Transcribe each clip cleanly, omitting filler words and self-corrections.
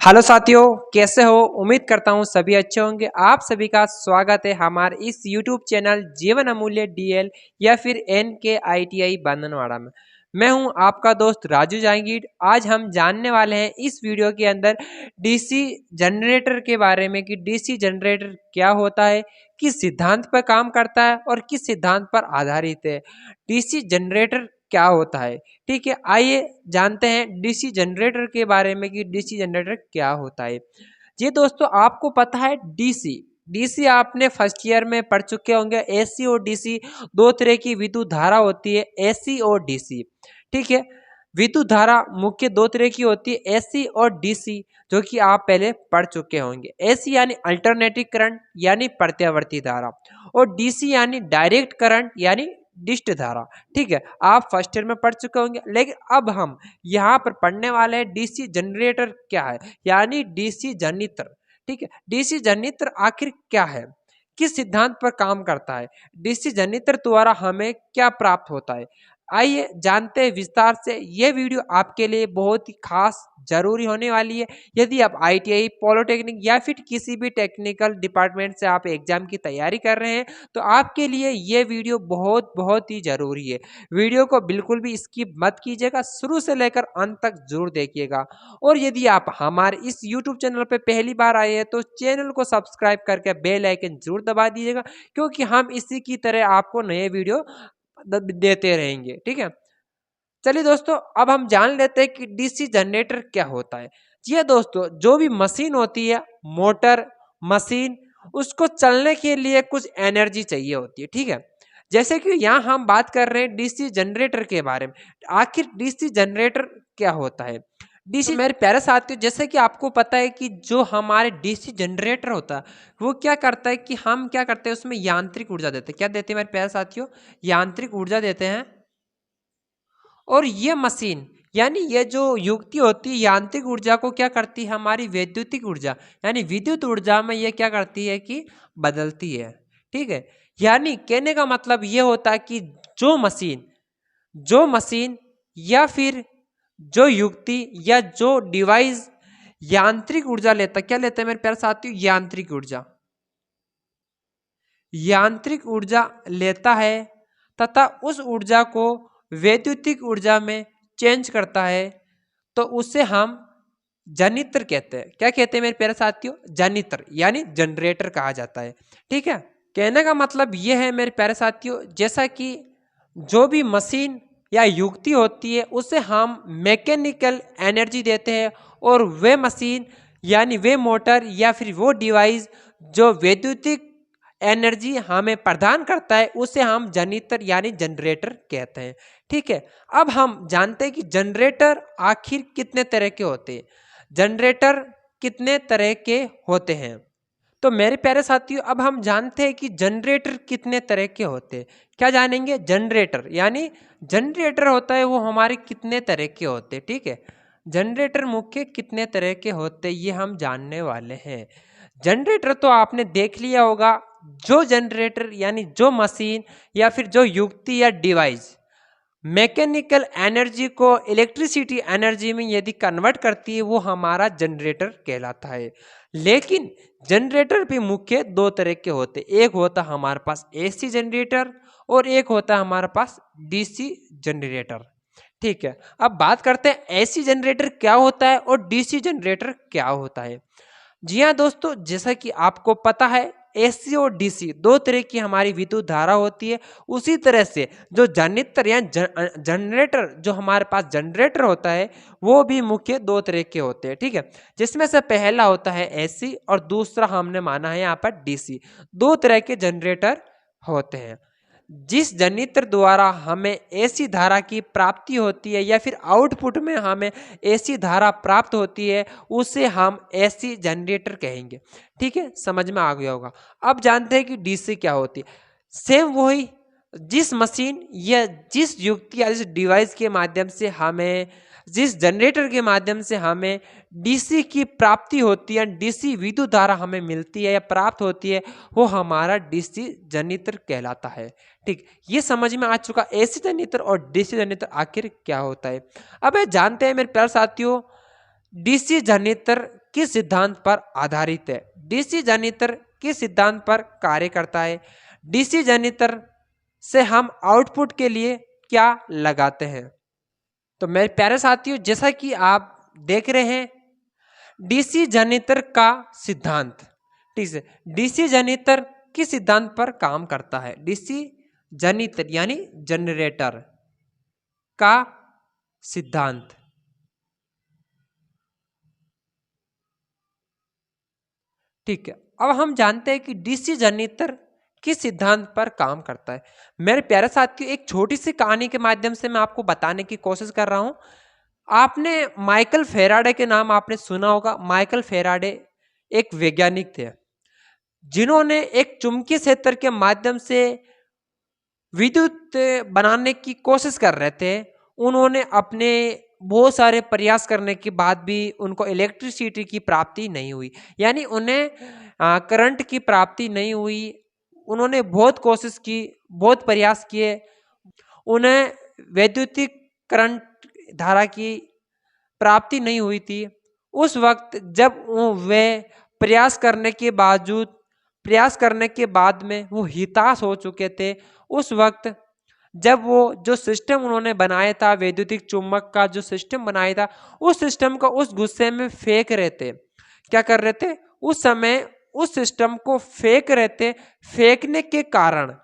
Hello साथियों, कैसे हो? उम्मीद करता हूँ सभी अच्छे होंगे। आप सभी का स्वागत है हमारे इस यूट्यूब चैनल जीवन अमूल्य डीएल या फिर NK ITI बंधनवाड़ा में। मैं हूँ आपका दोस्त राजू जहांगीर। आज हम जानने वाले हैं इस वीडियो के अंदर डीसी जनरेटर के बारे में कि डीसी जनरेटर क्या होता है, किस सिद्धांत पर काम करता है और किस सिद्धांत पर आधारित है। डीसी जनरेटर क्या होता है? ठीक है, आइए जानते हैं डीसी जनरेटर के बारे में कि डीसी जनरेटर क्या होता है। जी दोस्तों, आपको पता है डीसी डीसी आपने फर्स्ट ईयर में पढ़ चुके होंगे। एसी और डीसी दो तरह की विद्युत धारा होती है, एसी और डीसी। ठीक है, विद्युत धारा मुख्य दो तरह की होती है, एसी और डीसी, जो कि आप पहले पढ़ चुके होंगे। एसी यानी अल्टरनेटिंग करंट यानी प्रत्यावर्ती धारा, और डीसी यानी डायरेक्ट करंट यानी डिस्ट धारा। ठीक है, आप फर्स्ट ईयर में पढ़ चुके होंगे। लेकिन अब हम यहाँ पर पढ़ने वाले हैं डीसी जनरेटर क्या है, यानी डीसी जनित्र। ठीक है, डीसी जनित्र आखिर क्या है, किस सिद्धांत पर काम करता है, डीसी जनित्र द्वारा हमें क्या प्राप्त होता है, आइए जानते हैं विस्तार से। यह वीडियो आपके लिए बहुत ही खास जरूरी होने वाली है। यदि आप ITI, पॉलिटेक्निक या फिर किसी भी टेक्निकल डिपार्टमेंट से आप एग्जाम की तैयारी कर रहे हैं तो आपके लिए यह वीडियो बहुत बहुत ही जरूरी है। वीडियो को बिल्कुल भी स्किप मत कीजिएगा, शुरू से लेकर अंत तक जरूर देखिएगा। और यदि आप हमारे इस YouTube चैनल पर पहली बार आए हैं तो चैनल को सब्सक्राइब करके बेल आइकन जरूर दबा दीजिएगा, क्योंकि हम इसी की तरह आपको नए वीडियो देते रहेंगे। ठीक है, चलिए दोस्तों, अब हम जान लेते हैं कि डीसी जनरेटर क्या होता है। जी हाँ दोस्तों, जो भी मशीन होती है, मोटर मशीन, उसको चलने के लिए कुछ एनर्जी चाहिए होती है। ठीक है, जैसे कि यहाँ हम बात कर रहे हैं डीसी जनरेटर के बारे में। आखिर डीसी जनरेटर क्या होता है? डीसी, मेरे प्यारे साथियों, जैसे कि आपको पता है कि जो हमारे डीसी जनरेटर होता है वो क्या करता है कि हम क्या करते हैं, उसमें यांत्रिक ऊर्जा देते हैं। क्या देते हैं मेरे प्यारे साथियों? यांत्रिक ऊर्जा देते हैं। और ये मशीन यानी ये जो युक्ति होती है यांत्रिक ऊर्जा को क्या करती है, हमारी वैद्युतिक ऊर्जा यानी विद्युत ऊर्जा में ये क्या करती है कि बदलती है। ठीक है, यानी कहने का मतलब ये होता है कि जो मशीन या फिर जो युक्ति या जो डिवाइस यांत्रिक ऊर्जा लेता, क्या लेता है मेरे प्यारे साथियों? यांत्रिक ऊर्जा लेता है तथा उस ऊर्जा को वैद्युतिक ऊर्जा में चेंज करता है, तो उसे हम जनित्र कहते हैं। क्या कहते हैं मेरे प्यारे साथियों? जनित्र यानी जनरेटर कहा जाता है। ठीक है, कहने का मतलब यह है मेरे प्यारे साथियों, जैसा कि जो भी मशीन या युक्ति होती है उसे हम मैकेनिकल एनर्जी देते हैं, और वे मशीन यानी वे मोटर या फिर वो डिवाइस जो वैद्युतिक एनर्जी हमें प्रदान करता है उसे हम जनित्र यानी जनरेटर कहते हैं। ठीक है, अब हम जानते हैं कि जनरेटर आखिर कितने तरह के होते हैं। जनरेटर कितने तरह के होते हैं, तो मेरे प्यारे साथियों अब हम जानते हैं कि जनरेटर कितने तरह के होते हैं। क्या जानेंगे? जनरेटर यानी जनरेटर होता है वो हमारे कितने तरह के होते हैं। ठीक है, जनरेटर मुख्य कितने तरह के होते हैं ये हम जानने वाले हैं। जनरेटर तो आपने देख लिया होगा, जो जनरेटर यानी जो मशीन या फिर जो युक्ति या डिवाइस मैकेनिकल एनर्जी को इलेक्ट्रिसिटी एनर्जी में यदि कन्वर्ट करती है वो हमारा जनरेटर कहलाता है। लेकिन जनरेटर भी मुख्य दो तरह के होते, एक होता हमारे पास एसी जनरेटर और एक होता है हमारे पास डीसी जनरेटर। ठीक है, अब बात करते हैं एसी जनरेटर क्या होता है और डीसी जनरेटर क्या होता है। जी हाँ दोस्तों, जैसा कि आपको पता है एसी और डीसी दो तरह की हमारी विद्युत धारा होती है। उसी तरह से जो जनित्र या जनरेटर, जो हमारे पास जनरेटर होता है वो भी मुख्य दो तरह के होते हैं। ठीक है, जिसमें से पहला होता है एसी और दूसरा हमने माना है यहाँ पर डीसी। दो तरह के जनरेटर होते हैं। जिस जनित्र द्वारा हमें एसी धारा की प्राप्ति होती है या फिर आउटपुट में हमें एसी धारा प्राप्त होती है उसे हम एसी जनरेटर कहेंगे। ठीक है, समझ में आ गया होगा। अब जानते हैं कि डीसी क्या होती है। सेम वही, जिस मशीन या जिस युक्ति या जिस डिवाइस के माध्यम से हमें, जिस जनरेटर के माध्यम से हमें डीसी की प्राप्ति होती है, डीसी विद्युत धारा हमें मिलती है या प्राप्त होती है, वो हमारा डीसी जनित्र कहलाता है। ठीक, ये समझ में आ चुका एसी जनित्र और डीसी जनित्र आखिर क्या होता है। अब जानते हैं मेरे प्यारे साथियों, डीसी जनित्र किस सिद्धांत पर आधारित है? डीसी जनरेटर किस सिद्धांत पर कार्य करता है? डीसी जनरेटर से हम आउटपुट के लिए क्या लगाते हैं? तो मेरे प्यारे साथियों, जैसा कि आप देख रहे हैं डीसी जनरेटर का सिद्धांत, ठीक है, डीसी जनरेटर किस सिद्धांत पर काम करता है? डीसी जनरेटर यानी जनरेटर का सिद्धांत, ठीक है। अब हम जानते हैं कि डीसी जनरेटर किस सिद्धांत पर काम करता है। मेरे प्यारे साथियों, एक छोटी सी कहानी के माध्यम से मैं आपको बताने की कोशिश कर रहा हूं। आपने माइकल फेराडे के नाम आपने सुना होगा। माइकल फेराडे एक वैज्ञानिक थे जिन्होंने एक चुंबकीय क्षेत्र के माध्यम से विद्युत बनाने की कोशिश कर रहे थे। उन्होंने अपने बहुत सारे प्रयास करने के बाद भी उनको इलेक्ट्रिसिटी की प्राप्ति नहीं हुई, यानी उन्हें करंट की प्राप्ति नहीं हुई। उन्होंने बहुत कोशिश की, बहुत प्रयास किए, उन्हें वैद्युतिक करंट धारा की प्राप्ति नहीं हुई थी। उस वक्त जब वे प्रयास करने के बाद में वो हताश हो चुके थे, उस वक्त जब वो जो सिस्टम उन्होंने बनाया था, वैद्युतिक चुम्बक का जो सिस्टम बनाया था, उस सिस्टम को उस गुस्से में फेंक रहे थे। क्या कर रहे थे? उस समय उस सिस्टम को फेंक रहे थे। फेंकने के कारण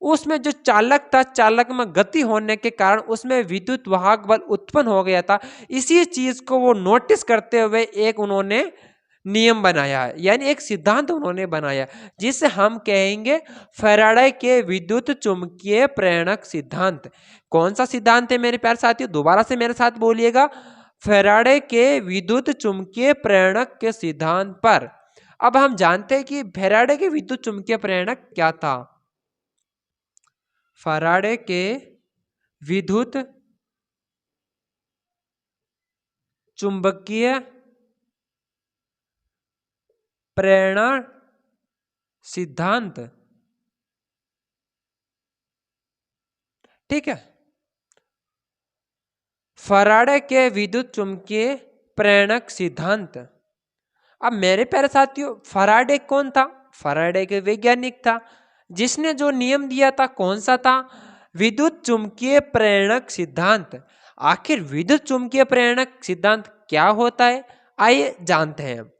उसमें जो चालक था, चालक में गति होने के कारण उसमें विद्युत वाहक बल उत्पन्न हो गया था। इसी चीज को वो नोटिस करते हुए एक उन्होंने नियम बनाया है, यानी एक सिद्धांत उन्होंने बनाया, जिसे हम कहेंगे फैराडे के विद्युत चुंबकीय प्रेरणक सिद्धांत। कौन सा सिद्धांत है मेरे प्यारे साथियों? दोबारा से मेरे साथ बोलिएगा, फैराडे के विद्युत चुंबकीय प्रेरणक के सिद्धांत पर। अब हम जानते हैं कि फैराडे के विद्युत चुंबकीय प्रेरणक क्या था। फैराडे के विद्युत चुंबकीय प्रेरण सिद्धांत, ठीक है, फैराडे के विद्युत चुंबकीय प्रेरणक सिद्धांत। अब मेरे प्यारे साथियों, फैराडे कौन था? फैराडे के वैज्ञानिक था जिसने जो नियम दिया था, कौन सा था? विद्युत चुंबकीय प्रेरणक सिद्धांत। आखिर विद्युत चुंबकीय प्रेरणक सिद्धांत क्या होता है, आइए जानते हैं।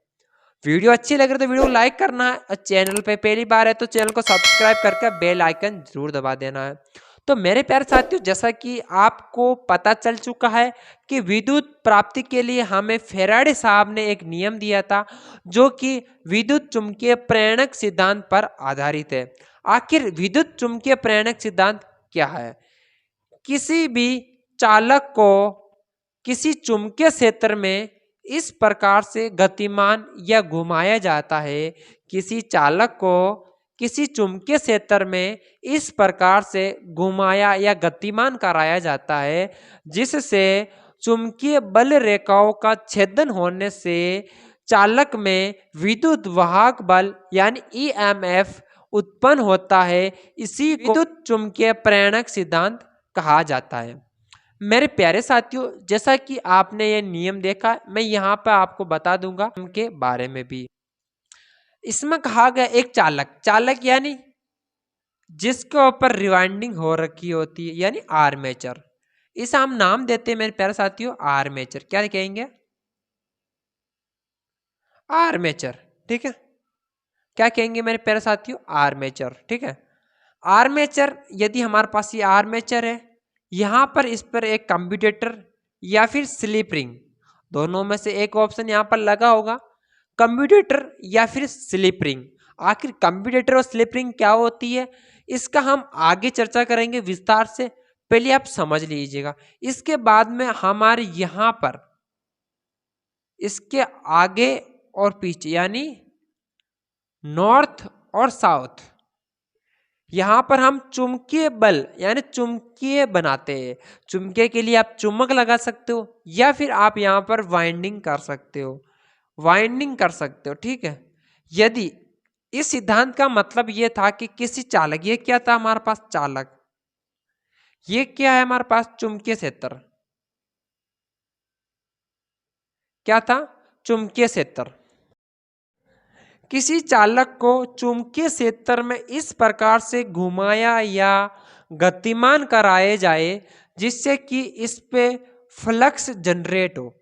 वीडियो अच्छी लग रही तो वीडियो को लाइक करना है, और चैनल पे पहली बार है तो चैनल को सब्सक्राइब करके बेल आइकन जरूर दबा देना है। तो मेरे प्यारे साथियों, जैसा कि आपको पता चल चुका है कि विद्युत प्राप्ति के लिए हमें फैराडे साहब ने एक नियम दिया था, जो कि विद्युत चुंबकीय प्रेरणक सिद्धांत पर आधारित है। आखिर विद्युत चुंबकीय प्रेरणक सिद्धांत क्या है? किसी भी चालक को किसी चुंबकीय क्षेत्र में इस प्रकार से गतिमान या घुमाया जाता है, किसी चालक को किसी चुंबकीय क्षेत्र में इस प्रकार से घुमाया या गतिमान कराया जाता है, जिससे चुंबकीय बल रेखाओं का छेदन होने से चालक में विद्युत वाहक बल यानी ईएमएफ उत्पन्न होता है। इसी को विद्युत चुंबकीय प्रेरणक सिद्धांत कहा जाता है। मेरे प्यारे साथियों, जैसा कि आपने ये नियम देखा, मैं यहाँ पर आपको बता दूंगा उनके बारे में भी। इसमें कहा गया एक चालक, चालक यानी जिसके ऊपर रिवाइंडिंग हो रखी होती है, यानी आर्मेचर। इसे हम नाम देते हैं मेरे प्यारे साथियों आर्मेचर। क्या कहेंगे? आर्मेचर, ठीक है। क्या कहेंगे मेरे प्यारे साथियों? आर्मेचर, ठीक है। आर्मेचर, यदि हमारे पास ये आर्मेचर है, यहां पर इस पर एक कम्यूटेटर या फिर स्लिप रिंग, दोनों में से एक ऑप्शन यहां पर लगा होगा, कम्यूटेटर या फिर स्लिप रिंग। आखिर कम्यूटेटर और स्लिप रिंग क्या होती है, इसका हम आगे चर्चा करेंगे विस्तार से। पहले आप समझ लीजिएगा, इसके बाद में हमारे यहां पर इसके आगे और पीछे यानी नॉर्थ और साउथ, यहां पर हम चुंबकीय बल यानी चुंबकीय बनाते हैं। चुंबकीय के लिए आप चुम्बक लगा सकते हो, या फिर आप यहां पर वाइंडिंग कर सकते हो, वाइंडिंग कर सकते हो, ठीक है। यदि इस सिद्धांत का मतलब यह था कि किसी चालक, ये क्या था हमारे पास चालक, ये क्या है हमारे पास चुंबकीय क्षेत्र, क्या था चुंबकीय क्षेत्र। किसी चालक को चुंबकीय क्षेत्र में इस प्रकार से घुमाया या गतिमान कराया जाए जिससे कि इस पे फ्लक्स जनरेट हो।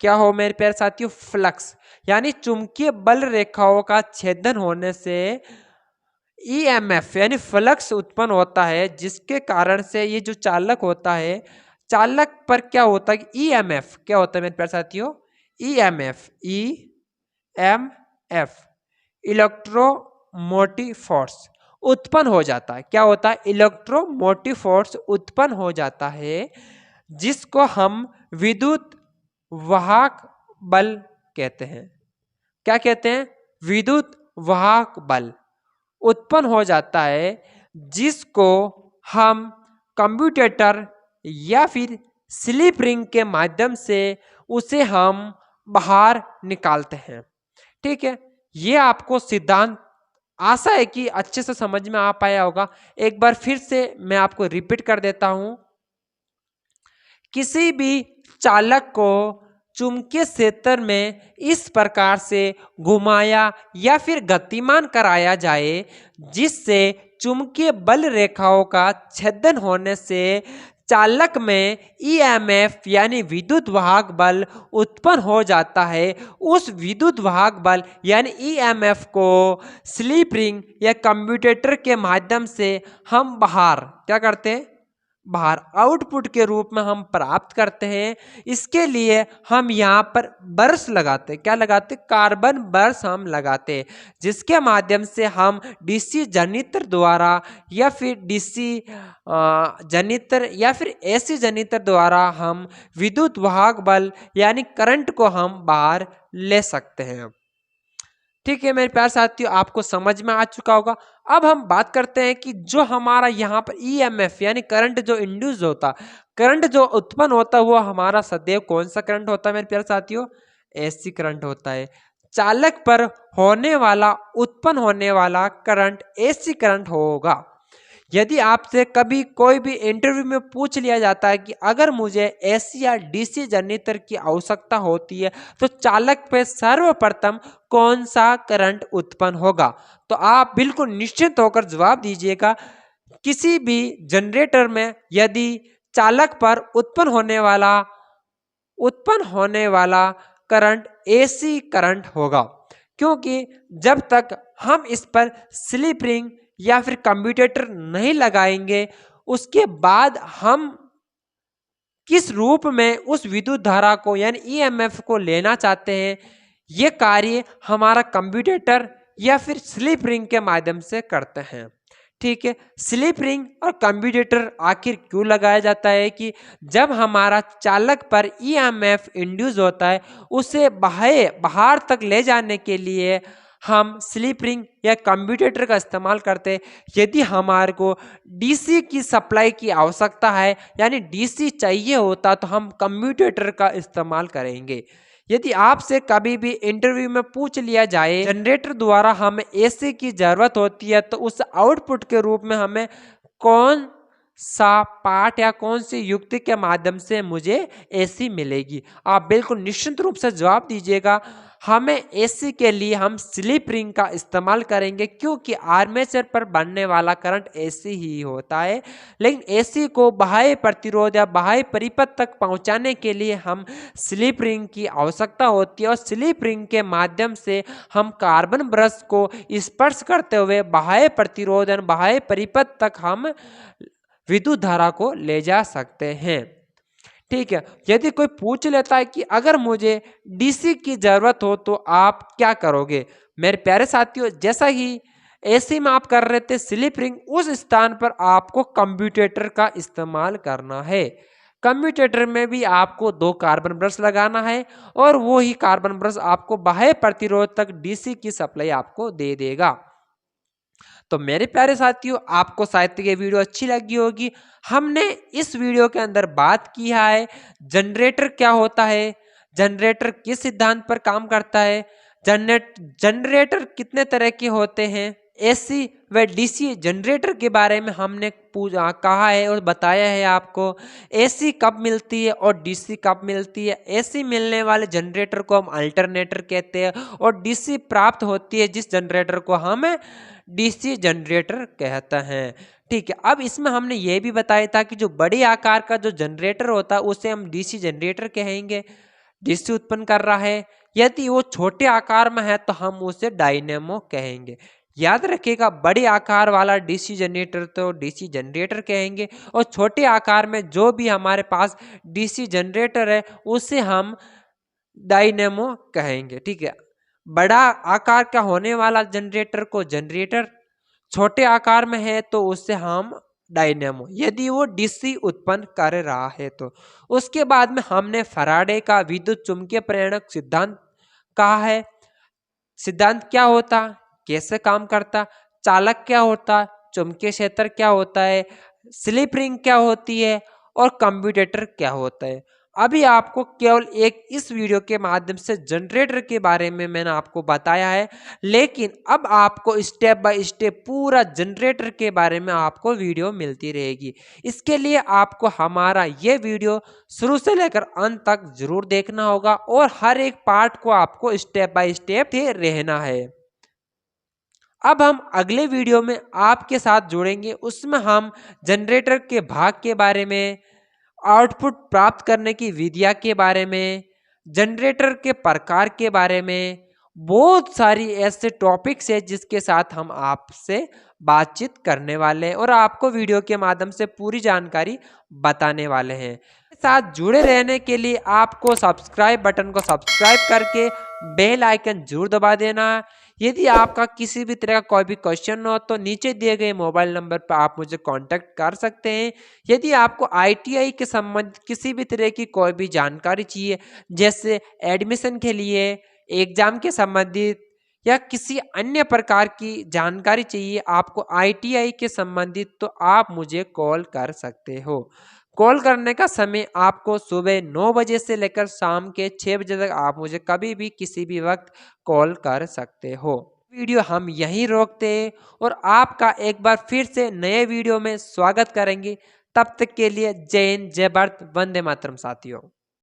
क्या हो मेरे प्यारे साथियों? फ्लक्स, यानी चुंबकीय बल रेखाओं का छेदन होने से ईएमएफ यानी फ्लक्स उत्पन्न होता है, जिसके कारण से ये जो चालक होता है, चालक पर क्या होता है? ईएमएफ क्या होता है मेरे प्यारे साथियों? ईएमएफ, ईएमएफ इलेक्ट्रोमोटिव फोर्स उत्पन्न हो जाता है। क्या होता है? इलेक्ट्रोमोटिव फोर्स उत्पन्न हो जाता है, जिसको हम विद्युत वाहक बल कहते हैं। क्या कहते हैं? विद्युत वाहक बल उत्पन्न हो जाता है, जिसको हम कम्यूटेटर या फिर स्लिप रिंग के माध्यम से उसे हम बाहर निकालते हैं। ठीक है, ये आपको सिद्धांत आशा है कि अच्छे से समझ में आ पाया होगा। एक बार फिर से मैं आपको रिपीट कर देता हूं। किसी भी चालक को चुंबकीय क्षेत्र में इस प्रकार से घुमाया या फिर गतिमान कराया जाए जिससे चुंबकीय बल रेखाओं का छेदन होने से चालक में ईएमएफ यानी विद्युत वाहक बल उत्पन्न हो जाता है। उस विद्युत वाहक बल यानी ईएमएफ को स्लिप रिंग या कम्यूटेटर के माध्यम से हम बाहर क्या करते हैं? बाहर आउटपुट के रूप में हम प्राप्त करते हैं। इसके लिए हम यहाँ पर बर्स लगाते हैं। क्या लगाते? कार्बन बर्स हम लगाते हैं, जिसके माध्यम से हम डीसी जनित्र द्वारा या फिर डीसी जनित्र या फिर एसी जनित्र द्वारा हम विद्युत वाहक बल यानी करंट को हम बाहर ले सकते हैं। ठीक है मेरे प्यारे साथियों, आपको समझ में आ चुका होगा। अब हम बात करते हैं कि जो हमारा यहाँ पर ईएमएफ यानी करंट जो इंड्यूस होता, करंट जो उत्पन्न होता है, वो हमारा सदैव कौन सा करंट होता है मेरे प्यारे साथियों? एसी करंट होता है। चालक पर होने वाला उत्पन्न होने वाला करंट एसी करंट होगा। यदि आपसे कभी कोई भी इंटरव्यू में पूछ लिया जाता है कि अगर मुझे एसी या डीसी जनरेटर की आवश्यकता होती है तो चालक पे सर्वप्रथम कौन सा करंट उत्पन्न होगा, तो आप बिल्कुल निश्चित होकर जवाब दीजिएगा। किसी भी जनरेटर में यदि चालक पर उत्पन्न होने वाला करंट एसी करंट होगा, क्योंकि जब तक हम इस पर स्लिप रिंग या फिर कम्यूटेटर नहीं लगाएंगे, उसके बाद हम किस रूप में उस विद्युत धारा को यानी ईएमएफ को लेना चाहते हैं, ये कार्य हमारा कम्यूटेटर या फिर स्लिप रिंग के माध्यम से करते हैं। ठीक है, स्लिप रिंग और कम्यूटेटर आखिर क्यों लगाया जाता है कि जब हमारा चालक पर ईएमएफ इंड्यूस होता है, उसे बाहर तक ले जाने के लिए हम स्लिप रिंग या कम्यूटेटर का इस्तेमाल करते हैं। यदि हमारे को डीसी की सप्लाई की आवश्यकता है यानी डीसी चाहिए होता तो हम कम्यूटेटर का इस्तेमाल करेंगे। यदि आपसे कभी भी इंटरव्यू में पूछ लिया जाए जनरेटर द्वारा हमें एसी की जरूरत होती है तो उस आउटपुट के रूप में हमें कौन सा पार्ट या कौन सी युक्ति के माध्यम से मुझे एसी मिलेगी, आप बिल्कुल निश्चित रूप से जवाब दीजिएगा। हमें एसी के लिए हम स्लिप रिंग का इस्तेमाल करेंगे, क्योंकि आर्मेचर पर बनने वाला करंट एसी ही होता है। लेकिन एसी को बाह्य प्रतिरोध या बाह्य परिपथ तक पहुंचाने के लिए हम स्लिप रिंग की आवश्यकता होती है और स्लिप रिंग के माध्यम से हम कार्बन ब्रश को स्पर्श करते हुए बाह्य प्रतिरोध और बाह्य परिपथ तक हम विद्युत धारा को ले जा सकते हैं। ठीक है, यदि कोई पूछ लेता है कि अगर मुझे डीसी की जरूरत हो तो आप क्या करोगे? मेरे प्यारे साथियों, जैसा ही एसी में आप कर रहे थे स्लिप रिंग, उस स्थान पर आपको कम्यूटेटर का इस्तेमाल करना है। कम्यूटेटर में भी आपको 2 कार्बन ब्रश लगाना है और वो ही कार्बन ब्रश आपको बाह्य प्रतिरोध तक डीसी की सप्लाई आपको दे देगा। तो मेरे प्यारे साथियों, आपको शायद ये वीडियो अच्छी लगी होगी। हमने इस वीडियो के अंदर बात की है जनरेटर क्या होता है, जनरेटर किस सिद्धांत पर काम करता है, जनरेटर कितने तरह के होते हैं, एसी वह डीसी जनरेटर के बारे में हमने कहा है और बताया है आपको। एसी कब मिलती है और डीसी कब मिलती है। एसी मिलने वाले जनरेटर को हम अल्टरनेटर कहते हैं और डीसी प्राप्त होती है जिस जनरेटर को हम डीसी जनरेटर कहते हैं। ठीक है, अब इसमें हमने ये भी बताया था कि जो बड़े आकार का जो जनरेटर होता है उसे हम डीसी जनरेटर कहेंगे, डीसी उत्पन्न कर रहा है। यदि वो छोटे आकार में है तो हम उसे डायनेमो कहेंगे। याद रखिएगा, बड़े आकार वाला डीसी जनरेटर तो डीसी जनरेटर कहेंगे और छोटे आकार में जो भी हमारे पास डीसी जनरेटर है उसे हम डायनेमो कहेंगे। ठीक है, बड़ा आकार का होने वाला जनरेटर को जनरेटर, छोटे आकार में है तो उससे हम डायनेमो, यदि वो डीसी उत्पन्न कर रहा है तो। उसके बाद में हमने फैराडे का विद्युत चुंबकीय प्रेरक सिद्धांत कहा है। सिद्धांत क्या होता, कैसे काम करता, चालक क्या होता, चुंबकीय क्षेत्र क्या होता है, स्लिप रिंग क्या होती है और कम्यूटेटर क्या होता है। अभी आपको केवल एक इस वीडियो के माध्यम से जनरेटर के बारे में मैंने आपको बताया है, लेकिन अब आपको स्टेप बाय स्टेप पूरा जनरेटर के बारे में आपको वीडियो मिलती रहेगी। इसके लिए आपको हमारा ये वीडियो शुरू से लेकर अंत तक जरूर देखना होगा और हर एक पार्ट को आपको स्टेप बाय स्टेप ही रहना है। अब हम अगले वीडियो में आपके साथ जुड़ेंगे, उसमें हम जनरेटर के भाग के बारे में, आउटपुट प्राप्त करने की विधियां के बारे में, जनरेटर के प्रकार के बारे में, बहुत सारी ऐसे टॉपिक्स है जिसके साथ हम आपसे बातचीत करने वाले हैं और आपको वीडियो के माध्यम से पूरी जानकारी बताने वाले हैं। साथ जुड़े रहने के लिए आपको सब्सक्राइब बटन को सब्सक्राइब करके बेल आइकन जरूर दबा देना। यदि आपका किसी भी तरह का कोई भी क्वेश्चन हो तो नीचे दिए गए मोबाइल नंबर पर आप मुझे कांटेक्ट कर सकते हैं। यदि आपको आईटीआई के संबंधित किसी भी तरह की कोई भी जानकारी चाहिए, जैसे एडमिशन के लिए, एग्जाम के संबंधित या किसी अन्य प्रकार की जानकारी चाहिए आपको आईटीआई के संबंधित, तो आप मुझे कॉल कर सकते हो। कॉल करने का समय आपको सुबह 9 बजे से लेकर शाम के 6 बजे तक आप मुझे कभी भी किसी भी वक्त कॉल कर सकते हो। वीडियो हम यहीं रोकते हैं और आपका एक बार फिर से नए वीडियो में स्वागत करेंगे। तब तक के लिए जय हिंद, जय भारत, वंदे मातरम साथियों।